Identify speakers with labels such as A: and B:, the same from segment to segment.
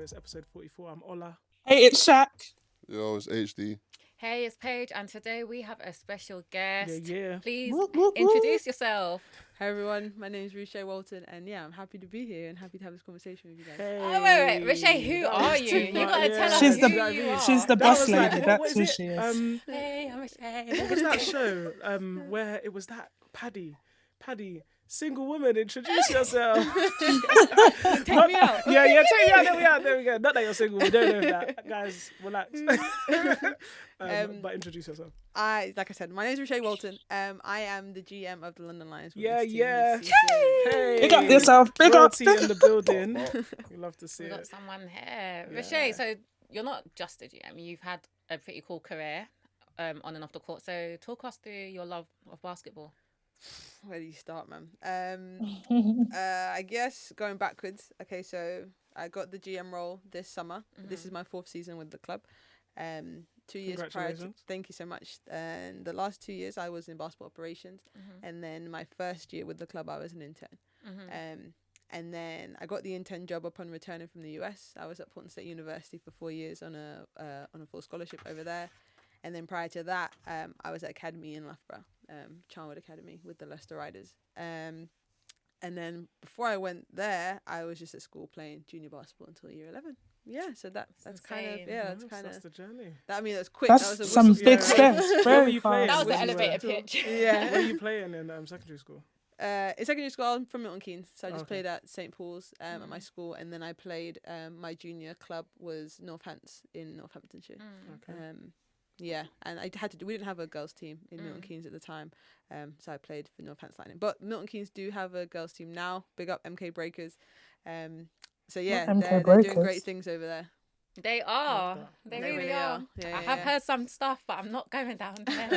A: It's episode 44. I'm Ola.
B: Hey, it's Shaq.
C: Yo, it's HD.
D: Hey, it's Paige, and today we have a special guest.
A: Yeah.
D: Please
B: Whoop, whoop,
D: introduce yourself.
E: Hi everyone, my name is Ruchae, Walton, and yeah, I'm happy to be here and happy to have this conversation with you guys.
A: Hey.
D: Oh, wait, Ruchae, who
A: That
D: are
A: was
D: you?
A: too
D: You
A: much,
D: gotta tell us
B: She's
D: who
B: the-
D: you are.
B: she's the
A: That
B: boss
A: was
B: lady.
A: like, what
B: That's
A: was
B: who
A: it?
B: she is.
D: Hey, I'm Ruchae.
A: What was that show? Where it was that Paddy, single woman, introduce yourself.
D: Take me out.
A: Yeah, take me out. There we go. Not that you're single. We don't know that, guys. Relax. But introduce yourself.
E: Like I said, my name is Ruchae Walton. I am the GM of the London Lions.
A: Yeah.
E: Hey.
B: Big up yourself. Big up.
A: Royalty in the building. We love to see
D: We've got
A: it.
D: someone here.
A: Yeah.
D: Ruchae, so you're not just a GM. You've had a pretty cool career on and off the court. So talk us through your love of basketball.
E: Where do you start, man? I guess going backwards. Okay, so I got the GM role this summer. This is my 4th season with the club. 2 years prior to,
A: Congratulations.
E: thank you so much. And the last 2 years I was in basketball operations, and then my first year with the club I was an intern. And then I got the intern job upon returning from the US. I was at Walton State University for 4 years on a full scholarship over there. And then prior to that, I was at Academy in Loughborough, Charnwood Academy with the Leicester Riders. And then before I went there, I was just at school playing junior basketball until year 11. Yeah, so that's kind of,
D: insane.
E: that's
A: Yes,
E: kind
A: that's
E: of,
A: the journey.
E: I mean, that's quick.
B: That's
E: That was a
B: some
E: whistle
B: big
E: stop.
B: steps.
A: Where were
B: Very
A: you playing?
D: That was the
A: Where you
D: elevator
A: were-
D: pitch.
E: Yeah.
A: Where are you playing in secondary school?
E: In secondary school, I'm from Milton Keynes, so I just
A: Okay.
E: played at St Paul's at my school, and then I played. My junior club was Northants in Northamptonshire.
A: Okay.
E: Yeah, and I had to. We didn't have a girls' team in Milton Keynes at the time, so I played for Northants Lightning. But Milton Keynes do have a girls' team now. Big up MK Breakers. So yeah,
B: MK
E: they're doing
B: Breakers.
E: great things over there.
D: They are.
A: that.
D: They
E: They
D: really
E: really
D: are.
E: are. Yeah,
D: I
E: yeah,
D: have
E: yeah.
D: heard some stuff, but I'm not going down there.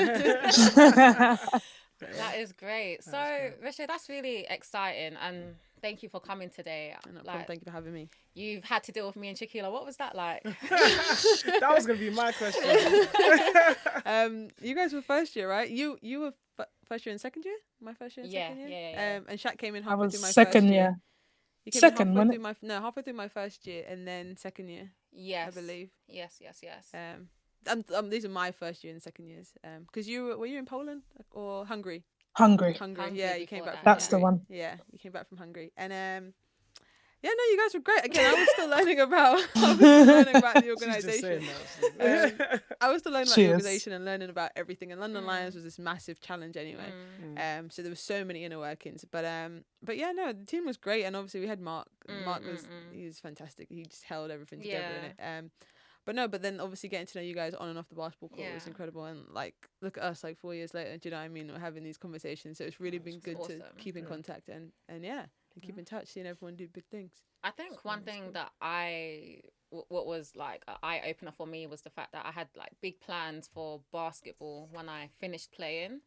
D: That is great. So, Ruchae, that's really exciting, and thank you for coming today.
E: No problem. Thank you for having me.
D: You've had to deal with me and Shaquila. What was that like?
A: That was gonna be my question.
E: You guys were first year, right? You were first year and second year. My first year and
D: Yeah,
E: second year.
D: yeah.
E: And Shaq came in
B: I
E: halfway
B: was
E: through my
B: second
E: first
B: year.
E: You came
B: Second,
E: in
B: wasn't
E: halfway through halfway through my first year, and then second year,
D: Yes.
E: I believe.
D: Yes.
E: These are my first year and second years. Because were you in Poland or Hungary?
B: Hungry.
D: Hungary
E: Yeah, you came
D: before
E: back.
D: that,
E: From
B: That's the
E: Hungary.
B: one.
E: Yeah, you came back from Hungary, and yeah, no, you guys were great. Again, I was still learning about. I was still learning about the
A: She's just
E: organisation.
A: saying that.
E: I was still learning about
B: She
E: the
B: is.
E: organisation and learning about everything. And London Lions was this massive challenge anyway. So there were so many inner workings. But yeah, no, the team was great, and obviously we had Mark. Mark he was fantastic. He just held everything together in it. But then obviously getting to know you guys on and off the basketball court was
D: Yeah.
E: incredible. And like, look at us, like 4 years later. Do you know what I mean? We're having these conversations. So it's really been good to
D: awesome.
E: keep in contact and keep in touch, seeing everyone do big things.
D: I think one thing that what was like an eye opener for me was the fact that I had like big plans for basketball when I finished playing,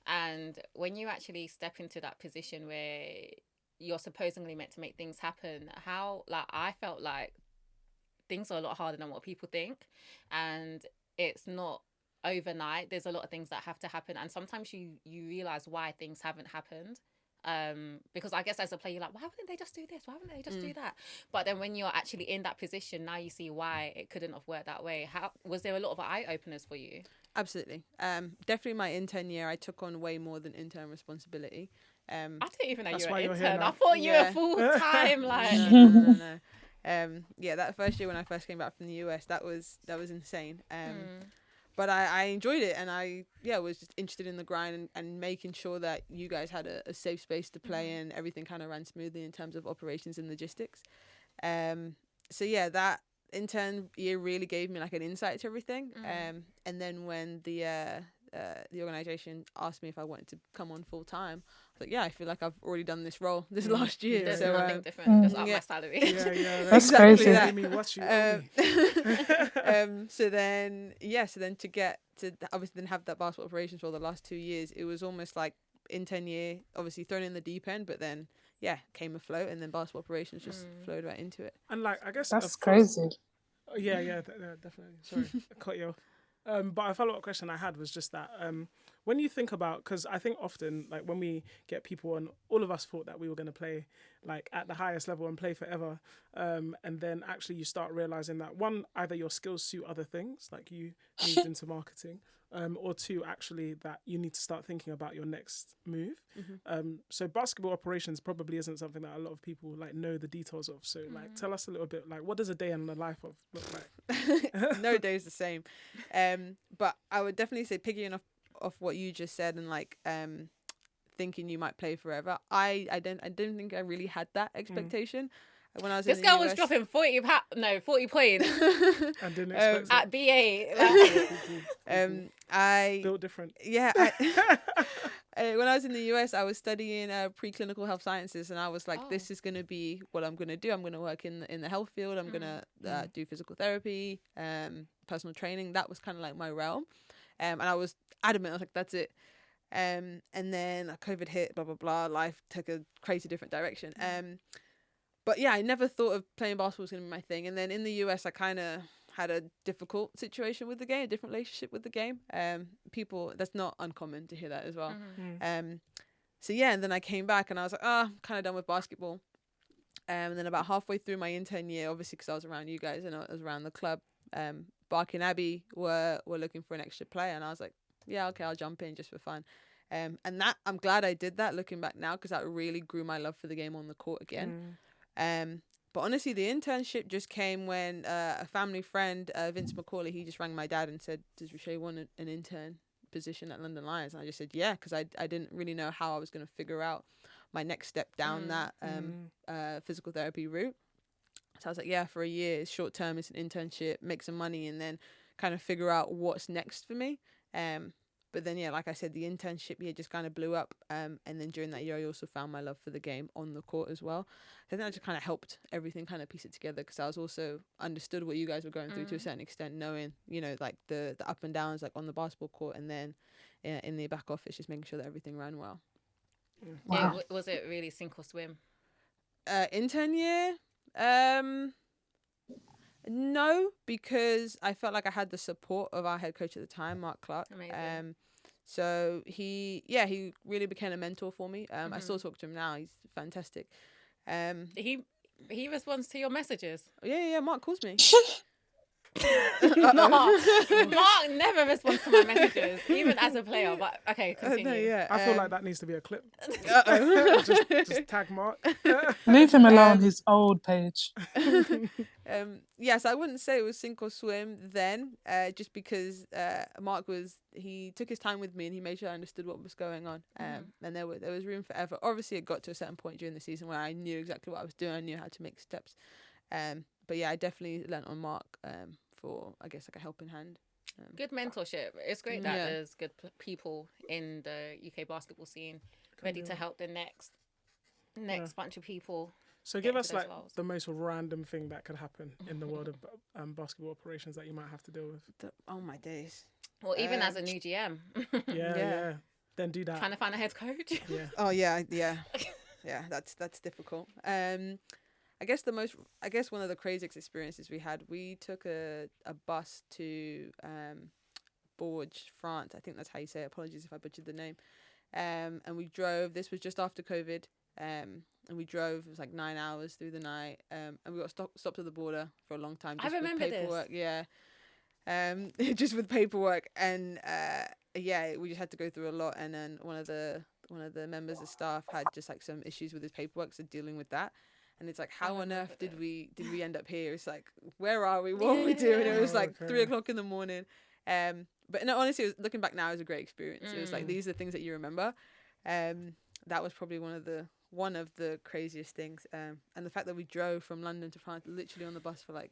D: and when you actually step into that position where you're supposedly meant to make things happen, how like I felt like things are a lot harder than what people think, and it's not overnight. There's a lot of things that have to happen, and sometimes you realize why things haven't happened. Because I guess as a player, you're like, why wouldn't they just do this? Why wouldn't they just do that? But then when you're actually in that position, now you see why it couldn't have worked that way. How was there a lot of eye openers for you?
E: Absolutely. Definitely my intern year, I took on way more than intern responsibility.
D: I didn't even know
A: That's
D: you were
A: why
D: an
A: you're here
D: intern.
A: now.
D: I thought you were
E: Yeah.
D: full time. Like,
E: No. Yeah, that first year when I first came back from the US, that was insane. But I enjoyed it, and I was just interested in the grind and making sure that you guys had a safe space to play in. Everything kind of ran smoothly in terms of operations and logistics. So yeah, that intern year really gave me like an insight to everything. And then when the organisation asked me if I wanted to come on full time, I was like, yeah, I feel like I've already done this role this last year.
D: there's
E: so
D: nothing different. Just up
E: yeah.
D: my salary.
A: Yeah.
B: That's
E: Exactly
B: crazy.
E: that.
A: Give me what you owe me.
E: So then to get to obviously then have that basketball operations for the last 2 years, it was almost like in 10 year, obviously thrown in the deep end, but then came afloat, and then basketball operations just flowed right into it.
A: And like, I guess
B: That's crazy.
A: Yeah, definitely. Sorry, I cut you off. But a follow-up question I had was just that when you think about, because I think often, like when we get people on, all of us thought that we were going to play like at the highest level and play forever, and then actually you start realizing that one, either your skills suit other things, like you moved into marketing, or two, actually that you need to start thinking about your next move. So basketball operations probably isn't something that a lot of people like know the details of. So like, tell us a little bit, like, what does a day in the life of look like?
E: No day is the same. But I would definitely say, picking off what you just said, and like thinking you might play forever. I didn't think I really had that expectation. When I was
D: this
E: in
D: girl
E: the
D: was
E: US.
D: dropping 40 points
A: I didn't expect
D: at
A: it.
D: BA.
E: I
A: Built different.
E: Yeah. When I was in the US, I was studying preclinical health sciences, and I was like, this is going to be what I'm going to do. I'm going to work in the health field. I'm going to do physical therapy, personal training. That was kind of like my realm. And I was adamant. I was like, that's it. And then COVID hit, blah, blah, blah. Life took a crazy different direction. But yeah, I never thought of playing basketball was going to be my thing. And then in the US, I kind of had a difficult situation with the game, a different relationship with the game. People, that's not uncommon to hear that as well. So yeah, and then I came back and I was like, I'm kind of done with basketball. And then about halfway through my intern year, obviously because I was around you guys and I was around the club, Bark and Abbey were looking for an extra player. And I was like, yeah, okay, I'll jump in just for fun. And that, I'm glad I did that looking back now, because that really grew my love for the game on the court again. But honestly, the internship just came when a family friend, Vince McCauley, he just rang my dad and said, does Ruchae want an intern position at London Lions? And I just said, yeah, because I didn't really know how I was going to figure out my next step down that physical therapy route. So I was like, yeah, for a year, it's short term, it's an internship, make some money, and then kind of figure out what's next for me. But then, yeah, like I said, the internship year just kind of blew up. And then during that year, I also found my love for the game on the court as well. I think that just kind of helped everything kind of piece it together, because I was also understood what you guys were going through to a certain extent, knowing, you know, like the up and downs, like on the basketball court, and then in the back office, just making sure that everything ran well.
D: Yeah, was it really sink or swim?
E: Intern year? No, because I felt like I had the support of our head coach at the time, Mark Clark.
D: Amazing.
E: So he really became a mentor for me. I still talk to him now. He's fantastic.
D: He responds to your messages.
E: Yeah, Mark calls me.
D: Mark never responds to my messages, even as a player. But okay, continue.
A: I feel like that needs to be a clip. just tag Mark.
B: Leave him alone, his old page.
E: Yes, I wouldn't say it was sink or swim then, just because Mark he took his time with me and he made sure I understood what was going on. And there was room for effort. Obviously, it got to a certain point during the season where I knew exactly what I was doing. I knew how to make steps. But yeah, I definitely learnt on Mark for, I guess, like a helping hand.
D: Good mentorship. It's great that there's good people in the UK basketball scene ready to help the next bunch of people.
A: So give us like the most random thing that could happen in the world of basketball operations that you might have to deal with.
E: Oh my days.
D: Or even as a new GM.
A: Yeah. Then do that.
D: Trying to find a head coach.
A: Yeah.
E: Oh yeah. Yeah, that's difficult. I guess one of the craziest experiences we had, we took a bus to Bourges, France. I think that's how you say it. Apologies if I butchered the name. And we drove. This was just after COVID. And we drove. It was like 9 hours through the night. And we got stopped at the border for a long time. Just
D: I remember
E: with paperwork.
D: this.
E: Yeah. Just with paperwork, and we just had to go through a lot. And then one of the members of staff had just like some issues with his paperwork, so dealing with that. And it's like, how on earth did we end up here? It's like, where are we? What are we doing? It was like 3 o'clock in the morning. But no, honestly, looking back now, it was a great experience. It was like, these are the things that you remember. That was probably one of the craziest things. And the fact that we drove from London to France, literally on the bus for like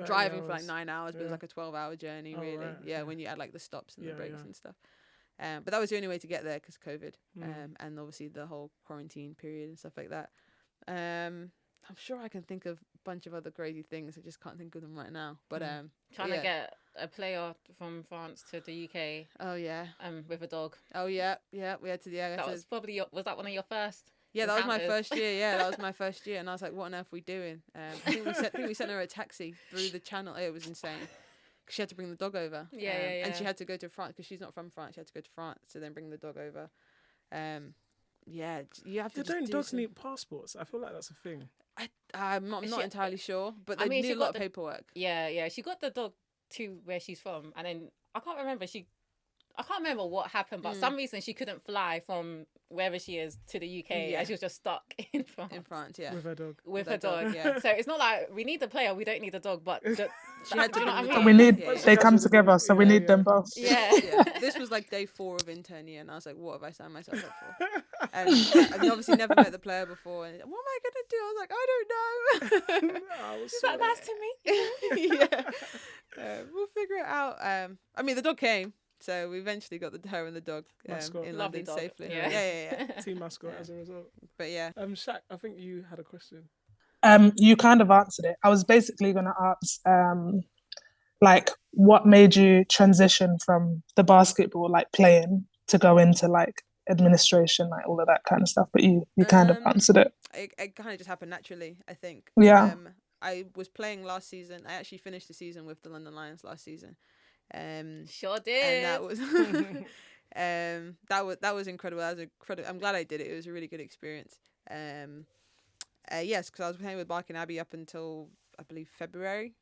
E: driving for like 9 hours, but it was like a 12-hour journey, really. Right, yeah, when you add like the stops and the breaks and stuff. But that was the only way to get there because COVID, and obviously the whole quarantine period and stuff like that. I'm sure I can think of a bunch of other crazy things. I just can't think of them right now. But
D: trying to get a player from France to the UK.
E: Oh yeah.
D: With a dog.
E: Oh yeah. We had to. Yeah.
D: That was probably was that one of your first?
E: Yeah, that was my first year. Yeah, that was my first year, and I was like, "What on earth are we doing?" I think we sent her a taxi through the channel. It was insane. 'cause she had to bring the dog over.
D: Yeah.
E: And she had to go to France because she's not from France. She had to go to France to then bring the dog over. Yeah, you have to.
A: Yeah,
E: just
A: don't
E: do
A: dogs
E: some-
A: need passports? I feel like that's a thing.
E: I'm not
D: She-
E: entirely sure, but
D: I
E: they
D: mean,
E: need
D: she
E: a lot
D: got
E: of
D: the-
E: paperwork.
D: Yeah. She got the dog to where she's from, and then I can't remember. I can't remember what happened, but some reason she couldn't fly from wherever she is to the UK,
E: Yeah.
D: and she was just stuck in France.
E: In France, yeah.
A: With her dog.
D: With
E: With
D: her
E: her dog,
D: dog.
E: yeah.
D: So it's not like we need the player, we don't need the dog, but
E: She had to
D: do you know
E: bring
D: what
E: the
D: I
E: dog.
D: mean?
B: We need,
E: Yeah,
B: they
E: yeah.
B: come
A: That's what
B: together,
A: they
B: so
A: do.
B: we
A: Yeah,
B: need
A: yeah.
B: them both.
D: Yeah.
E: This was like day 4 of intern and I was like, what have I signed myself up for? And I've obviously never met the player before. And what am I gonna do? I was like, I don't know.
A: I was
D: She's
A: so-
D: like, nice to meet you.
E: Yeah, we'll figure it out. I mean, the dog came, so we eventually got her and the dog
A: Mascot.
E: in
D: Lovely
E: London
D: dog.
E: safely.
D: Yeah.
E: Yeah.
A: team mascot
E: Yeah.
A: as a result.
E: But yeah,
A: Shaq, I think you had a question.
B: You kind of answered it. I was basically going to ask, like, what made you transition from the basketball, like playing, to go into like administration, like all of that kind of stuff. But you kind of answered it.
E: it kind of just happened naturally, I think.
B: Yeah.
E: I was playing last season. I actually finished the season with the London Lions last season.
D: Sure did.
E: And that was that was incredible. That was incredible. I'm glad I did it. It was a really good experience. Yes, because I was playing with Barking Abbey up until I believe February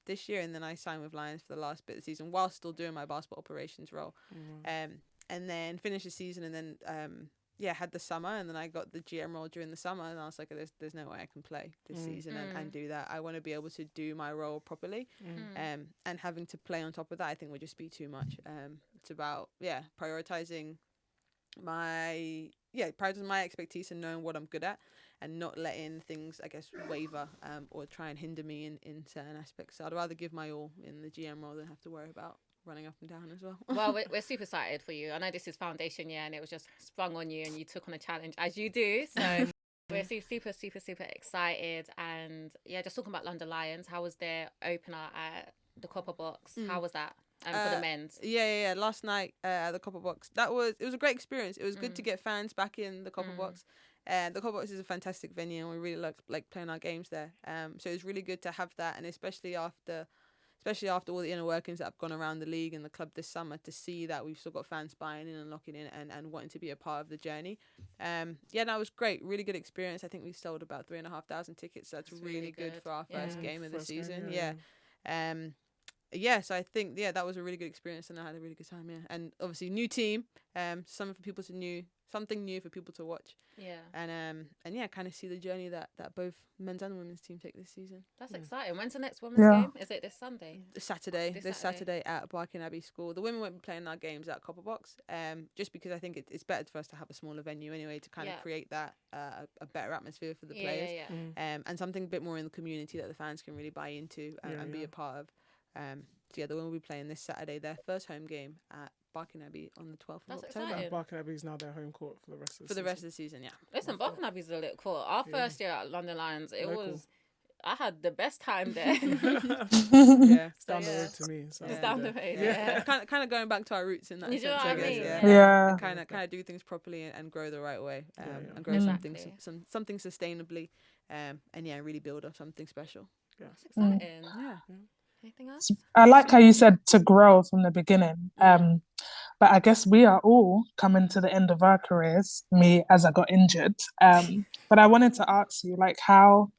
E: this year, and then I signed with Lions for the last bit of the season while still doing my basketball operations role. And then finished the season, and then had the summer, and then I got the GM role during the summer, and I was like, there's no way I can play this season and do that. I want to be able to do my role properly, and having to play on top of that, I think would just be too much. It's about prioritizing my expertise and knowing what I'm good at, and not letting things, I guess, waver or try and hinder me in certain aspects. So I'd rather give my all in the GM role than have to worry about running up and down as well.
D: Well, we're super excited for you. I know this is foundation year and it was just sprung on you and you took on a challenge as you do. So we're super excited. And yeah, just talking about London Lions, how was their opener at the Copper Box? How was that for the men's?
E: Yeah. Last night at the Copper Box, it was a great experience. It was good to get fans back in the Copper Box. The Copper Box is a fantastic venue, and we really like playing our games there. So it was really good to have that, and especially after all the inner workings that have gone around the league and the club this summer, to see that we've still got fans buying in and locking in and wanting to be a part of the journey. It was great. Really good experience. I think we sold about 3,500 tickets. So that's really good for our first game of the season. So I think that was a really good experience, and I had a really good time. And obviously new team, something new for people to watch. And kind of see the journey that both men's and women's team take this season.
D: That's exciting. When's the next women's game? Is it this Sunday?
E: This Saturday at Barking Abbey School. The women won't be playing our games at Copper Box, just because I think it's better for us to have a smaller venue anyway, to kind of create that a better atmosphere for the players. And something a bit more in the community that the fans can really buy into and be a part of. The women will be playing this Saturday, their first home game at Barking Abbey on the 12th of October.
D: Exciting.
A: Barking Abbey is now their home court for the rest of the season.
D: Listen, Barking Abbey's a little cool. Our first year at London Lions,
A: Local.
D: I had the best time there.
A: It's down the road to me. So
D: It's down the road,
E: Kind of going back to our roots in that
D: You
E: sense,
D: know what
E: I
D: I
E: guess.
D: mean?
B: Yeah.
E: And kind of do things properly and grow the right way, and grow
D: Exactly.
E: something sustainably, and really build up something special.
D: That's exciting.
E: Yeah.
D: Anything else?
B: I like how you said to grow from the beginning. But I guess we are all coming to the end of our careers, me as I got injured. But I wanted to ask you, like, how,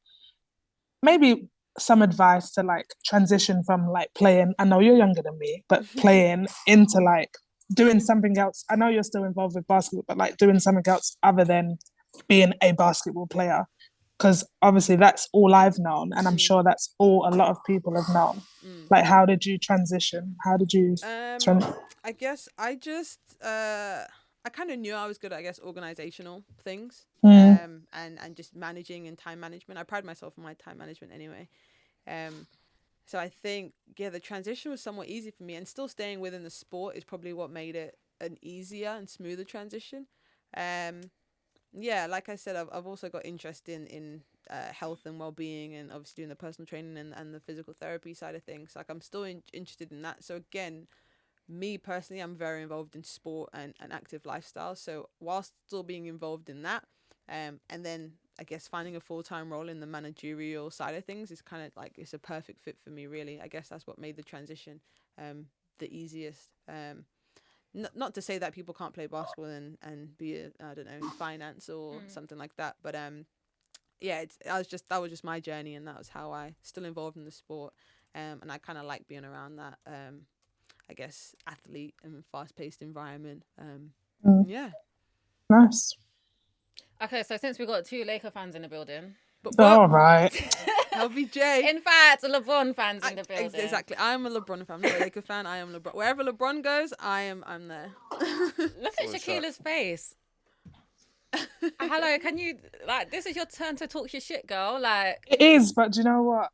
B: maybe some advice to like transition from like playing, I know you're younger than me, but playing into like doing something else. I know you're still involved with basketball, but like doing something else other than being a basketball player. Because obviously that's all I've known, and I'm sure that's all a lot of people have known. Like, how did you transition? How did you?
E: I guess I just I kind of knew I was good at, I guess, organizational things, and just managing and time management. I pride myself on my time management anyway. So I think the transition was somewhat easy for me, and still staying within the sport is probably what made it an easier and smoother transition. Like I said, I've also got interest in health and well-being, and obviously doing the personal training and the physical therapy side of things. Like, I'm still interested in that. So again, me personally, I'm very involved in sport and active lifestyle. So whilst still being involved in that, and then I guess finding a full-time role in the managerial side of things is kind of like, it's a perfect fit for me, really. I guess that's what made the transition the easiest. Not to say that people can't play basketball and be I don't know, in finance or something like that, but yeah, that was just my journey, and that was how I still involved in the sport, and I kind of like being around that I guess athlete and fast-paced environment. Yeah.
B: Nice.
D: Okay, so since we got 2 Laker fans in the building,
E: But
B: All right.
E: LBJ.
D: in fact, LeBron fans in the building.
E: Exactly. I'm a LeBron fan. I'm not a Laker fan. I am LeBron. Wherever LeBron goes, I'm there.
D: Look at Shaquila's face. Hello, can you, like, this is your turn to talk your shit, girl. Like,
B: It is, but do you know what?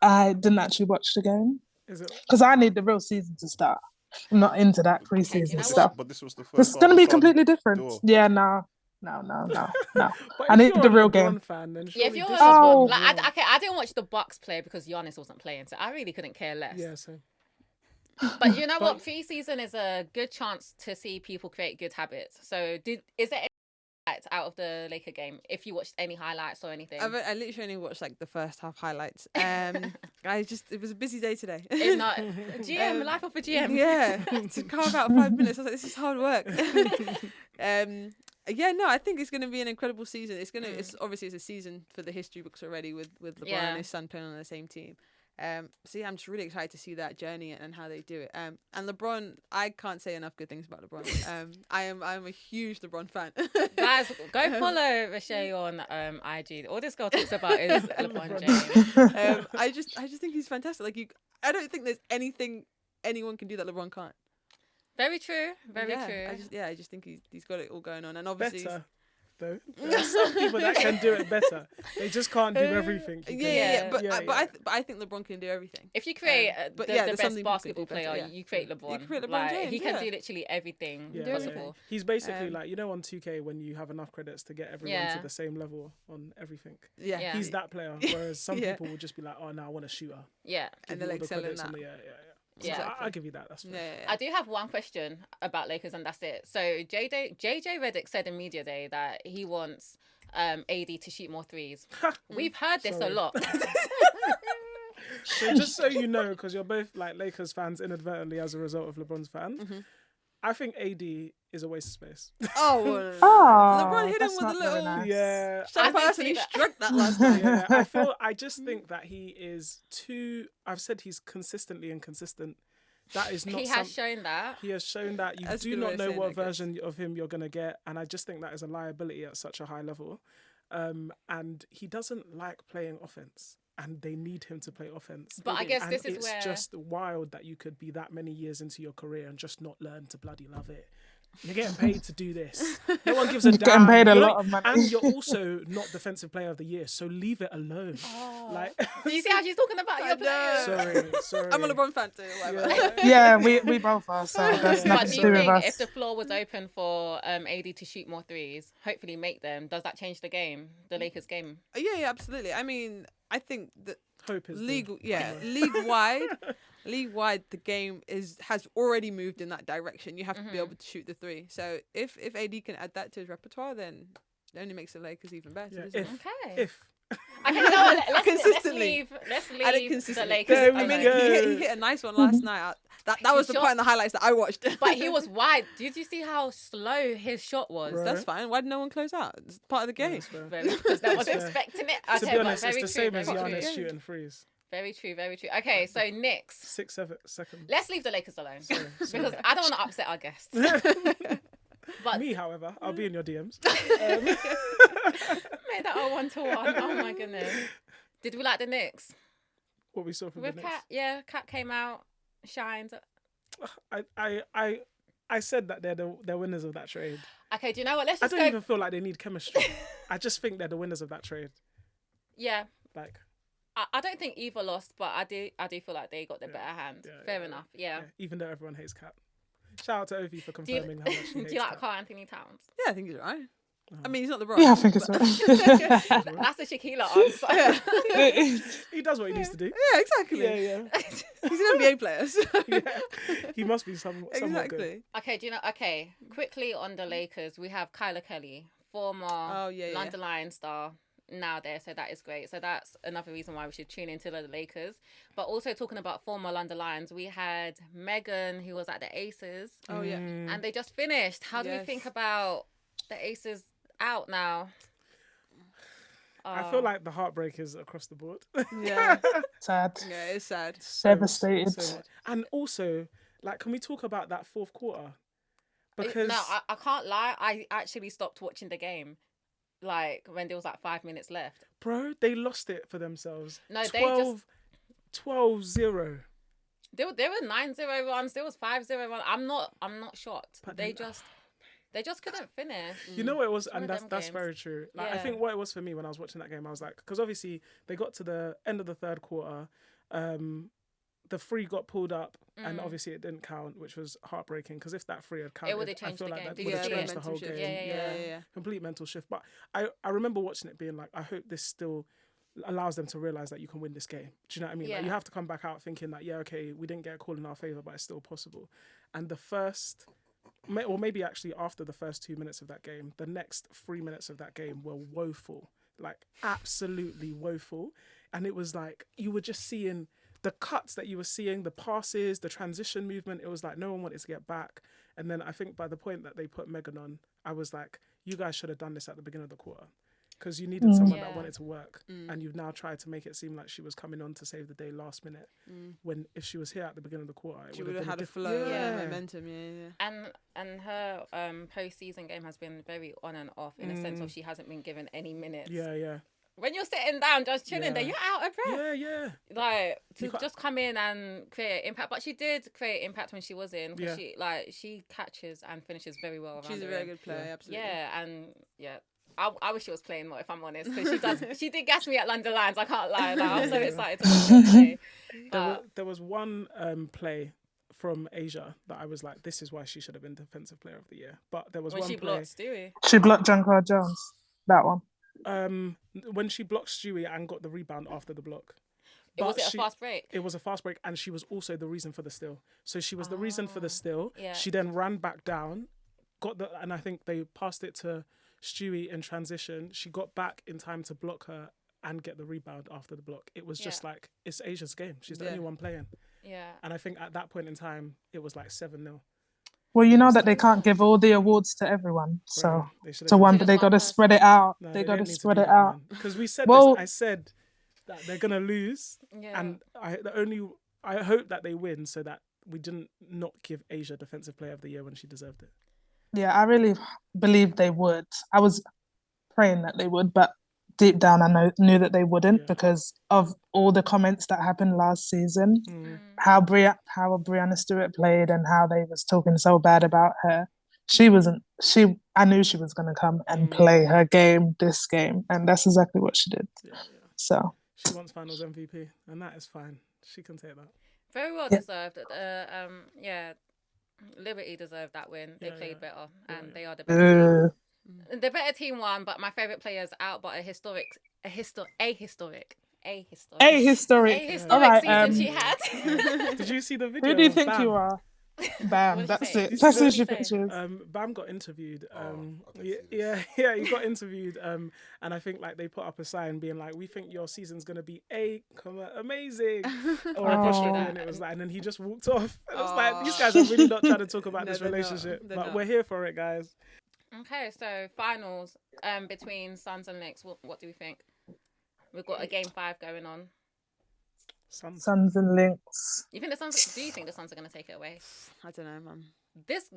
B: I didn't actually watch the game
A: Is it?
B: because I need the real season to start. I'm not into that
D: you
B: preseason
D: know
B: stuff.
C: But this was the first
B: It's
C: time
B: gonna
C: I
B: be
C: saw
B: completely different.
C: door.
B: Yeah, no.
A: But
B: I
A: if
B: need
A: you're
B: the
A: a
B: real
A: LeBron
B: game.
A: fan, then
D: yeah, if
A: surely
D: you're
A: this
D: a
A: is
B: Oh.
D: LeBron, like, I didn't watch the Bucks play because Giannis wasn't playing, so I really couldn't care less.
A: yeah, so
D: But you know
A: But-
D: what? Preseason is a good chance to see people create good habits. So, is there any highlights out of the Laker game? If you watched any highlights or anything,
E: I literally only watched like the first half highlights. It was a busy day today.
D: if not GM, life of a GM.
E: Yeah, to carve out 5 minutes. I was like, this is hard work. Yeah, no, I think it's going to be an incredible season. It's obviously it's a season for the history books already with LeBron
D: Yeah.
E: and his son playing on the same team. So yeah, I'm just really excited to see that journey and how they do it. And LeBron, I can't say enough good things about LeBron. I'm a huge LeBron fan.
D: Guys, go follow Ruchae on IG. All this girl talks about is LeBron James.
E: I just think he's fantastic. Like I don't think there's anything anyone can do that LeBron can't.
D: Very true. Very
E: Yeah,
D: true.
E: I just think he's got it all going on, and obviously.
A: better though. There are some people that can do it better. They just can't do everything. he
E: Yeah,
A: can.
E: yeah, but I think LeBron can do everything.
D: If you create
E: but
D: the
E: yeah, there's
D: best
E: something people
D: basketball
E: could do better,
D: player,
E: yeah.
D: you create LeBron.
E: You create LeBron
D: Like,
E: James,
D: he can
E: yeah.
D: do literally everything
A: Yeah,
D: possible.
A: He's basically like, you know, on 2K when you have enough credits to get everyone
D: Yeah.
A: to the same level on everything.
E: Yeah,
D: Yeah.
A: He's that player. Whereas some
E: Yeah.
A: people will just be like, oh, no, I want a shooter.
D: Yeah.
E: and
A: Give
E: they're
A: you all
E: like
A: the
E: selling
A: credits
E: that.
A: on the- yeah.
D: Yeah.
A: So
E: Exactly.
A: I'll give you that. That's fair.
E: Yeah.
D: I do have one question about Lakers, and that's it. So JJ Redick said in media day that he wants AD to shoot more threes. We've heard this
A: Sorry.
D: a lot.
A: So just so you know, because you're both like Lakers fans inadvertently as a result of LeBron's fans,
E: Mm-hmm.
A: I think AD is a waste of space.
E: Oh, well,
B: Oh,
E: LeBron hit him
B: that's
E: with a
B: not very
E: little
B: nice.
A: Yeah.
E: shot
D: I did
E: pass
D: see
E: and he
D: that.
E: struck that last night.
A: Yeah, I just think that he is too. I've said he's consistently inconsistent. That is not.
D: He has shown that.
A: He has shown that you
E: That's a
A: do
E: good way
A: not
E: of
A: know
E: saying
A: what
E: it, I guess.
A: version of him you're gonna get, and I just think that is a liability at such a high level. And he doesn't like playing offense, and they need him to play offense.
D: But I guess
A: And
D: this is
A: it's
D: where
A: just wild that you could be that many years into your career and just not learn to bloody love it. You're getting paid to do this. No one gives a
B: You're
A: damn.
B: getting paid a
A: You know,
B: lot of money.
A: and you're also not defensive player of the year, so leave it alone. Like,
D: Do you see how she's talking about your players?
A: sorry.
E: I'm a LeBron fan too. Whatever.
A: Yeah.
B: Yeah, we both are, so that's
D: But
B: nothing
D: do
B: to
D: you
B: do with
D: think
B: us.
D: if the floor was open for AD to shoot more threes, hopefully make them, does that change the game, the Lakers game?
E: Yeah, absolutely. I mean, I think that
A: Hope is the-
E: league wide, the game has already moved in that direction. You have to be able to shoot the three. So if AD can add that to his repertoire, then it only makes the Lakers even better.
A: Yeah,
E: doesn't it?
D: Okay.
A: if
D: Okay, you know what? Let's
E: Consistently.
D: Let's
E: And it
D: leave the
E: consistently.
D: Lakers.
A: There we
E: I mean,
A: go.
E: he hit a nice one last night. That was the
D: shot-
E: part in the highlights that I watched.
D: But he was wide. Did you see how slow his shot was?
A: Right.
E: That's fine. Why did no one close out? It's part of the game.
A: That's fair.
D: Because no one's
A: That's fair.
D: expecting it.
A: To
D: Okay,
A: be
D: but
A: honest, it's
D: very
A: the
D: true,
A: same as
D: very
A: Giannis
D: true.
A: shooting threes.
D: Very true, very true. Okay, so Knicks.
A: 6-7 seconds.
D: Let's leave the Lakers alone.
A: Sorry.
D: Because I don't want to upset our guests. But
A: Me, however, I'll be in your DMs.
D: made that all 1-1. Oh my goodness. Did we like the Knicks?
A: What we saw from the
D: With
A: Knicks.
D: Cat, yeah, Cat came out, shined.
A: I said that they're winners of that trade.
D: Okay, do you know what? Let's
A: I
D: just
A: don't
D: go.
A: even feel like they need chemistry. I just think they're the winners of that trade.
D: Yeah,
A: Like,
D: I don't think either lost, but I do feel like they got the better hand.
A: yeah,
D: Fair
A: yeah,
D: enough. Yeah.
A: yeah, even though everyone hates Cat. Shout out to Ovi for
D: Do you,
A: confirming how much he
D: do
A: hates
D: you like
A: Cat.
D: Carl Anthony Towns?
E: Yeah, I think he's alright.
A: Uh-huh.
E: I mean, he's not LeBron.
B: Yeah, I think it's
E: but-
B: right.
D: That's the Shaquilla answer.
A: He does what he needs to do.
E: Yeah, exactly.
A: Yeah.
E: He's an NBA player. So.
A: Yeah. He must be somewhat good.
E: Exactly.
D: Okay, do you know? Okay, quickly on the Lakers, we have Kyler Kelly, former
E: yeah.
D: London Lion star now there, so that is great. So that's another reason why we should tune into the Lakers. But also talking about former London Lions, we had Megan, who was at the Aces.
E: Oh yeah.
D: And they just finished. How do we think about the Aces out now?
A: I feel like the heartbreak is across the board.
E: Yeah.
B: Sad.
E: Yeah, it's sad.
B: Devastated.
A: much. And also, like, can we talk about that fourth quarter? Because
D: No, I can't lie. I actually stopped watching the game, like when there was like 5 minutes left.
A: bro, they lost it for themselves.
D: No,
A: 12-0.
D: There were 9-0 runs. There was 5-0 runs. I'm not shocked.
A: But
D: They just couldn't finish.
A: You know what it was,
D: It's one
A: and
D: of them
A: that's
D: games.
A: very true. Like, I
D: Yeah.
A: think what it was for me when I was watching that game, I was like, because obviously they got to the end of the third quarter, the free got pulled up, and obviously it didn't count, which was heartbreaking. Because if that free had counted,
D: would've
A: I
D: changed
A: feel
D: the
A: like
D: game.
A: that
D: Did
A: would
D: you
A: have
D: see it?
A: changed the whole
E: Mental
A: game.
E: shift. Yeah.
A: Complete mental shift. But I remember watching it being like, I hope this still allows them to realize that you can win this game. Do you know what I mean? Like,
D: Yeah.
A: you have to come back out thinking that, yeah, okay, we didn't get a call in our favor, but it's still possible. And the first, or maybe actually after the first 2 minutes of that game, the next 3 minutes of that game were woeful, like absolutely woeful. And it was like, you were just seeing the cuts that you were seeing, the passes, the transition movement. It was like no one wanted to get back. And then I think by the point that they put Megan on, I was like, you guys should have done this at the beginning of the quarter. Because you needed someone that wanted to work. And you've now tried to make it seem like she was coming on to save the day last minute. When if she was here at the beginning of the quarter, it
E: She
A: would
E: would have
A: been
E: had a
A: different-
E: flow,
A: Yeah.
E: momentum. Yeah.
D: And her postseason game has been very on and off in a sense of she hasn't been given any minutes.
A: Yeah.
D: When you're sitting down just chilling
A: Yeah.
D: there, you're out of breath.
A: Yeah.
D: Like to
A: You can't-
D: just come in and create impact, but she did create impact when she was in. Because
A: Yeah.
D: she catches and finishes very well.
E: She's
D: around
E: a
D: the
E: very
D: rim.
E: good player. Absolutely.
D: Yeah, and yeah. I wish she was playing more, if I'm honest, because she did gas me at London Lions. I can't lie. Like, I'm so excited to watch her play.
A: There was one play from Asia that I was like, this is why she should have been Defensive Player of the Year. But there was
D: When
A: one
D: she
A: play
D: blocked Stewie.
B: She blocked Junkyard Jones. That one.
A: when she blocked Stewie and got the rebound after the block.
D: Was
A: But
D: it a fast break?
A: It was a fast break, and she was also the reason for the steal. So she was the reason for the steal.
D: Yeah.
A: She then ran back down, and I think they passed it to Stewie in transition. She got back in time to block her and get the rebound after the block. It was just like, it's Asia's game. She's the only one playing.
D: Yeah.
A: And I think at that point in time, it was like 7-0.
B: Well, you know that they can't give all the awards to everyone. So
A: They should
B: to
A: have
B: one,
A: given
B: but
D: Just
B: they
D: one
B: got to
D: person.
B: spread it out.
A: No,
B: they got to
A: didn't need
B: spread
A: do
B: it
A: that,
B: out.
A: man. Because we said
B: Well-
A: this. I said that they're gonna lose,
D: Yeah.
A: and I hope that they win so that we didn't not give Asia Defensive Player of the Year when she deserved it.
B: Yeah, I really believed they would. I was praying that they would, but deep down I knew that they wouldn't because of all the comments that happened last season. How Brianna Stewart played and how they was talking so bad about her. I knew she was going to come and play her game this game, and that's exactly what she did. So
A: She wants Finals MVP, and that is fine. She can take that.
D: Very well deserved. Liberty deserved that win. They played better, and they are the better team. The better team won, but my favorite player's out. But a historic
B: All right,
D: season she had.
A: Did you see the video?
B: who do you
A: of
B: think
A: Bam?
B: you are? Bam,
D: What did
B: that's
D: she say?
B: it. That's
A: What
B: what
A: did
B: she
D: she say?
B: pictures.
A: Bam got interviewed.
C: I did see this.
A: He got interviewed. And I think like they put up a sign being like, "We think your season's gonna be amazing," or apostrophe, and it was like, and then he just walked off. It was like these guys are really not trying to talk about
E: No,
A: this
E: they're not.
A: relationship,
E: They're
A: but
E: not.
A: we're here for it, guys.
D: Okay, so finals between Suns and Knicks. What do we think? We've got a game 5 going on.
A: Suns.
B: Suns and Lynx.
D: Do you think the Suns are going to take it away?
E: I don't know, man.
D: This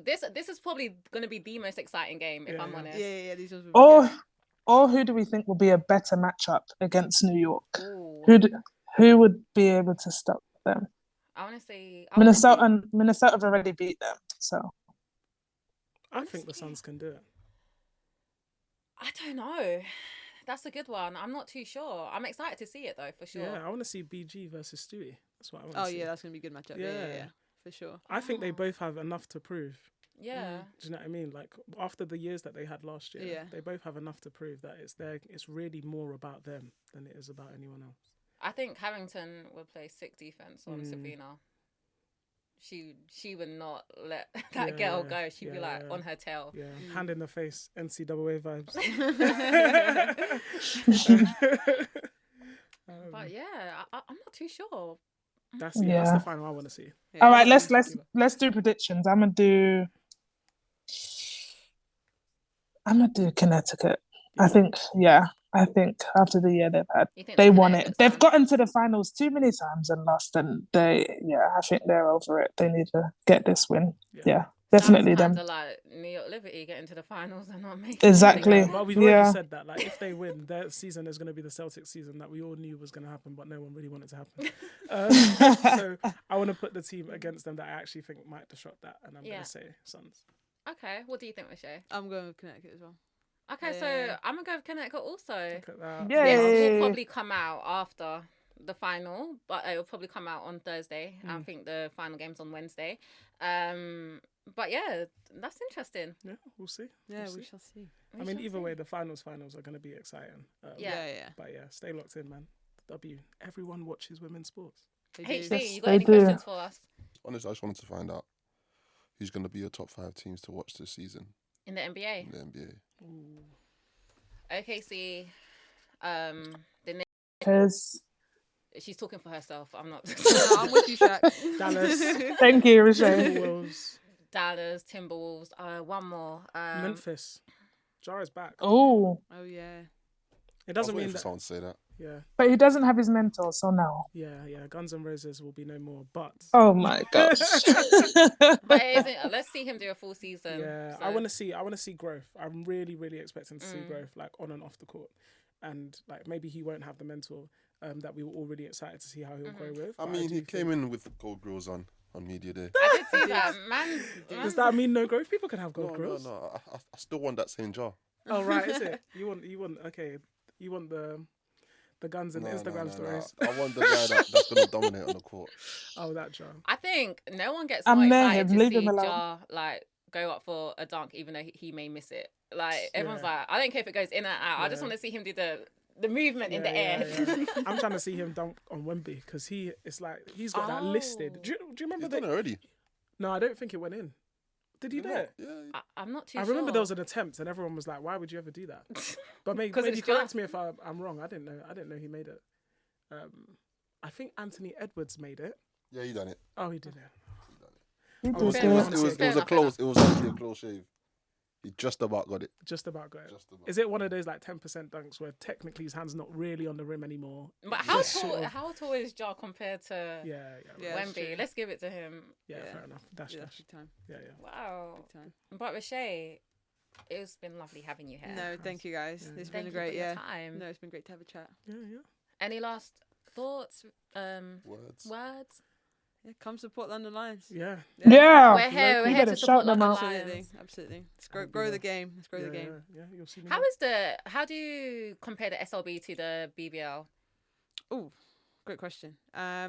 D: is probably going to be the most exciting game, if I'm honest.
E: Yeah. These ones will be good.
B: Or who do we think will be a better matchup against New York?
D: Ooh.
B: Who would be able to stop them?
D: I want to say
B: Minnesota have already beat them, so
A: I think the Suns can do it.
D: I don't know. That's a good one. I'm not too sure. I'm excited to see it though, for sure.
A: Yeah, I want to see BG versus Stewie. That's what I want to
E: Oh
A: see.
E: yeah, that's gonna be a good matchup. Yeah, for sure.
A: I think they both have enough to prove.
D: Yeah.
A: Do you know what I mean? Like after the years that they had last year, they both have enough to prove that it's really more about them than it is about anyone else.
D: I think Harrington will play 6 defense on Savina. she would not let that girl go. She'd be like on her tail.
A: Yeah, hand in the face, NCAA vibes.
D: But yeah, I'm not too sure.
A: That's the final I want to see.
B: All right, let's do predictions. I'm gonna do Connecticut. I think after the year they've had, they won it. They've gotten to the finals too many times and lost, and I think they're over it. They need to get this win. Yeah, definitely them.
D: Like New York Liberty getting to the finals and not making
B: exactly.
D: it.
A: But we've already said that, like, if they win, their season is going to be the Celtics season that we all knew was going to happen, but no one really wanted to happen. So I want to put the team against them that I actually think might disrupt that, and I'm going to say Suns.
D: Okay, what do you think, Ruchae?
E: I'm going with Connecticut as well.
D: Okay, so I'm gonna go with Connecticut also.
B: This
D: will probably come out after the final, but it will probably come out on Thursday. I think the final game's on Wednesday. But yeah, that's interesting.
A: Yeah, we'll see.
E: Yeah, we shall see.
A: I mean, either way, the finals are going to be exciting.
E: But
A: stay locked in, man. W. Everyone watches women's sports.
D: HC, you got any questions for us?
C: Honestly, I just wanted to find out who's going to be your top 5 teams to watch this season.
D: In the NBA?
C: In the NBA.
D: OKC,
B: because
D: she's talking for herself. I'm not.
E: No, I'm with you, Shaq.
A: Dallas.
B: Thank you, Ruchae.
A: Timberwolves.
D: Dallas, Timberwolves. One more.
A: Memphis. Jara's back.
B: Oh
E: yeah.
A: It doesn't mean
C: for
A: that
C: someone to say that.
A: Yeah.
B: But he doesn't have his mentor, so no.
A: Yeah. Guns N' Roses will be no more, but
B: oh my gosh.
D: But let's see him do a full season.
A: Yeah, so. I want to see growth. I'm really, really expecting to see growth, like on and off the court, and like maybe he won't have the mentor that we were all really excited to see how he'll grow with.
C: I mean, he came in with gold grills on media day.
D: I did see that, man.
A: Does that mean no growth? People can have gold grills.
C: No. I still want that same jar.
A: Oh right, is it? You want okay? You want the guns and the Instagram stories.
C: I want the guy that's going to dominate on the court.
A: Oh, that jar.
D: I think no one gets more excited to see Jar like go up for a dunk, even though he may miss it. Like everyone's like, I don't care if it goes in or out. I just want to see him do the movement in the air.
A: Yeah. I'm trying to see him dunk on Wemby because he's got that listed. Do you remember that
C: already?
A: No, I don't think it went in. Did you do it?
C: Yeah.
D: I'm not too sure.
A: I remember there was an attempt and everyone was like, why would you ever do that? But maybe correct me if I'm wrong. I didn't know he made it. I think Anthony Edwards made it.
C: Yeah, he done it.
A: Oh, he did it.
C: It was actually a close shave. He just about got it. Is it one of those like 10% dunks where technically his hand's not really on the rim anymore?
D: But how tall is Jar compared to Wemby? Let's give it to him.
A: Yeah, fair enough. That's
E: time.
A: Yeah.
D: Wow.
E: Big time.
D: But Ruchae, it's been lovely having you here.
E: No, thank you guys. It's been great. Time. No, it's been great to have a chat.
A: Yeah.
D: Any last thoughts?
C: Words.
E: Yeah, come support London Lions.
B: Yeah.
D: We're here to support London
E: Lions. Absolutely. Let's grow the game. Let's grow the game.
A: Yeah, you'll see me.
D: How do you compare the SLB to the BBL?
E: Oh, great question. I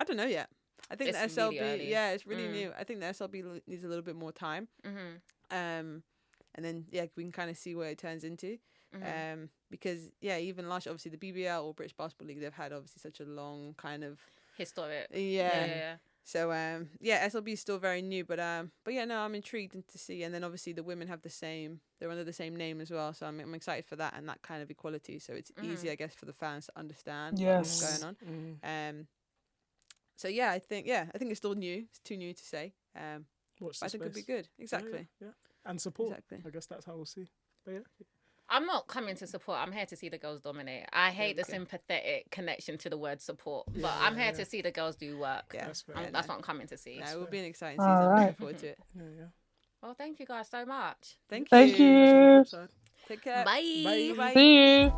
E: don't know yet. I think the SLB, really it's really new. I think the SLB needs a little bit more time. And then we can kind of see where it turns into. Because even last, obviously the BBL or British Basketball League, they've had obviously such a long kind of
D: historic.
E: Yeah. So SLB is still very new, but I'm intrigued to see. And then obviously the women have they're under the same name as well. So I'm excited for that and that kind of equality. So it's easy, I guess, for the fans to understand what's going on. So I think it's still new. It's too new to say. But I think it'd be good. Exactly.
A: Yeah. And support. Exactly. I guess that's how we'll see. But yeah.
D: I'm not coming to support. I'm here to see the girls dominate. I hate the sympathetic connection to the word support, but I'm here to see the girls do work. Yeah, that's what I'm coming to see.
E: Yeah, it will be an exciting season. I'm looking forward to it.
A: Yeah.
D: Well, thank you guys so much.
E: Thank you.
B: Thank you.
E: Take care.
D: Bye.
B: See you.